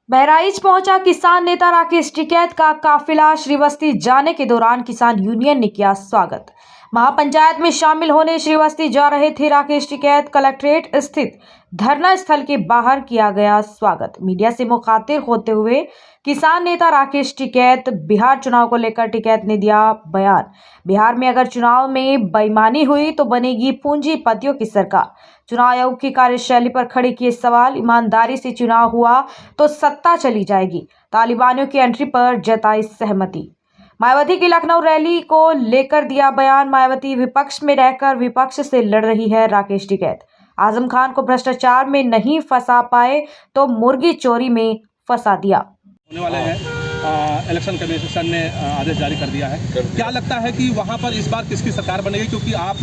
बहराइच पहुंचा किसान नेता राकेश टिकैत का काफिला। श्रीवस्ती जाने के दौरान किसान यूनियन ने किया स्वागत। महापंचायत में शामिल होने श्रीवस्ती जा रहे थे राकेश टिकैत। कलेक्ट्रेट स्थित धरना स्थल के बाहर किया गया स्वागत। मीडिया से मुखातिब होते हुए किसान नेता राकेश टिकैत बिहार चुनाव को लेकर टिकैत ने दिया बयान। बिहार में अगर चुनाव में बेईमानी हुई तो बनेगी पूंजीपतियों की सरकार। चुनाव आयोग की कार्यशैली पर खड़े किए सवाल। ईमानदारी से चुनाव हुआ तो सत्ता चली जाएगी। तालिबानियों की एंट्री पर जताई सहमति। मायावती की लखनऊ रैली को लेकर दिया बयान। मायावती विपक्ष में रहकर विपक्ष से लड़ रही है राकेश टिकैत। आजम खान को भ्रष्टाचार में नहीं फंसा पाए तो मुर्गी चोरी में फंसा दिया। होने वाले हैं, इलेक्शन कमीशन ने आदेश जारी कर दिया है। क्या लगता है कि वहां पर इस बार किसकी सरकार बनेगी, क्योंकि आप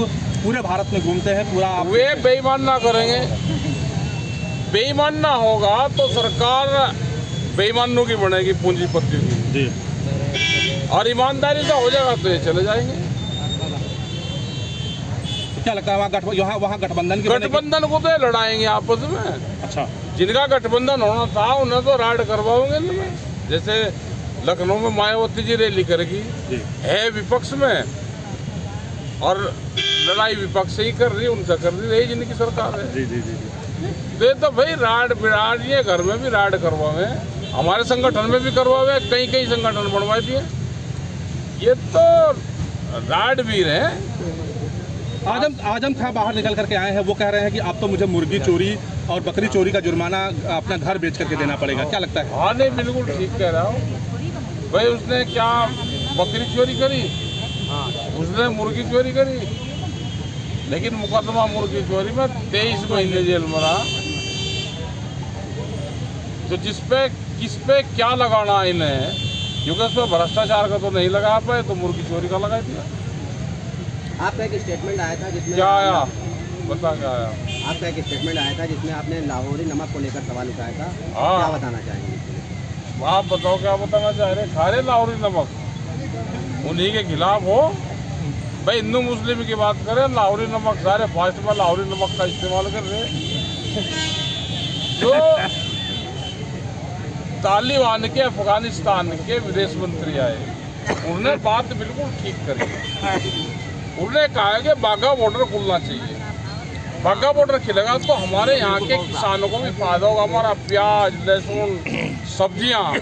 पूरे भारत में घूमते हैं, पूरा वे बेईमान ना करेंगे। बेईमान ना होगा तो सरकार बेईमानों की बनेगी, पूंजीपतियों की जी, और ईमानदारी से हो जाएगा तो ये चले जाएंगे। तो क्या लगता है वहाँ गठबंधन को तो लड़ाएंगे आपस में। अच्छा, जिनका गठबंधन होना था उन्हें तो राइड करवाओगे ना। जैसे लखनऊ में मायावती जी रैली करेगी, है विपक्ष में, और लड़ाई विपक्ष से ही कर रही है, उनसे कर रही है जिनकी सरकार है। जी जी जी तो भाई राड बिराड ये घर में भी राड करवावे, हमारे संगठन में भी करवावे, कई संगठन बनवा दिए। ये तो राड वीर है। आजम खान बाहर निकल करके आए हैं, वो कह रहे हैं कि आप तो मुझे मुर्गी चोरी और बकरी चोरी का जुर्माना अपना घर बेच करके देना पड़ेगा। क्या लगता है? हाँ नहीं, बिल्कुल ठीक कह रहा हूँ भाई। उसने क्या बकरी चोरी करी, उसने मुर्गी चोरी करी, लेकिन मुकदमा मुर्गी चोरी में 23 महीने जेल में रहा। तो किस पे क्या लगाना इन्हें, क्योंकि उसमें भ्रष्टाचार का तो नहीं लगा पाए तो मुर्गी चोरी का लगा दिया। आपका एक स्टेटमेंट आया था जिसमें क्या आया बता, क्या आया? आपका एक स्टेटमेंट आया था जिसमें आपने लाहौरी नमक को लेकर सवाल उठाया था। हाँ, क्या बताना चाहेंगे? आप बताओ क्या बताना चाह रहे? खा रहे लाहौरी नमक, उन्हीं के खिलाफ हो भाई। हिंदू मुस्लिम की बात करें, लाहौरी नमक सारे फास्ट में लाहौरी नमक का इस्तेमाल कर रहे हैं। जो तालिबान के अफगानिस्तान के विदेश मंत्री आए, उन्होंने बात बिल्कुल ठीक करी। उन्होंने कहा कि बाघा बॉर्डर खुलना चाहिए। बाघा बॉर्डर खिलेगा तो हमारे यहाँ के किसानों को भी फायदा होगा। हमारा प्याज, लहसुन, सब्जियाँ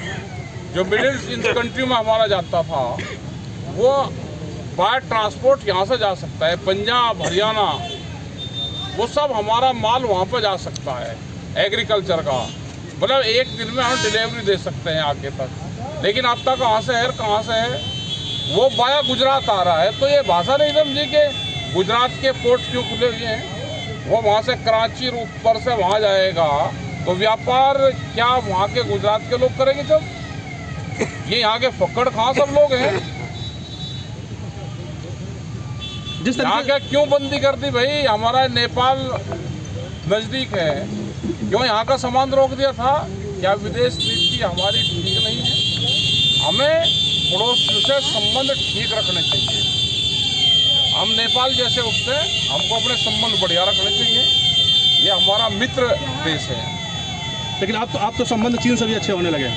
जो मिडिल ईस्ट कंट्री में हमारा जाता था, वो बाय ट्रांसपोर्ट यहाँ से जा सकता है। पंजाब, हरियाणा, वो सब हमारा माल वहाँ पर जा सकता है। एग्रीकल्चर का मतलब एक दिन में हम डिलीवरी दे सकते हैं आगे तक। लेकिन अब तक कहाँ से है, वो बाया गुजरात आ रहा है। तो ये भाषा नहीं समझी कि गुजरात के पोर्ट क्यों खुले हुए हैं। वो वहाँ से कराची ऊपर से वहाँ जाएगा तो व्यापार क्या वहाँ के गुजरात के लोग करेंगे? जब ये यहाँ के फक्कड़ खां सब लोग हैं। यहाँ के क्यों बंदी कर दी भाई? हमारा नेपाल नज़दीक है, क्यों यहाँ का सामान रोक दिया था? क्या विदेश नीति हमारी ठीक नहीं है? हमें पड़ोसियों से संबंध ठीक रखने चाहिए। हम नेपाल जैसे उससे हमको अपने संबंध बढ़िया रखने चाहिए। ये हमारा मित्र देश है। लेकिन आप तो संबंध चीन से भी अच्छे होने लगे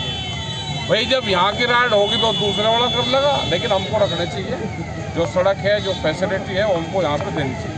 भाई। जब यहाँ की राइड होगी तो दूसरे वाला कर लेगा, लेकिन हमको रखने चाहिए। जो सड़क है, जो फैसिलिटी है, उनको यहाँ पे देनी चाहिए।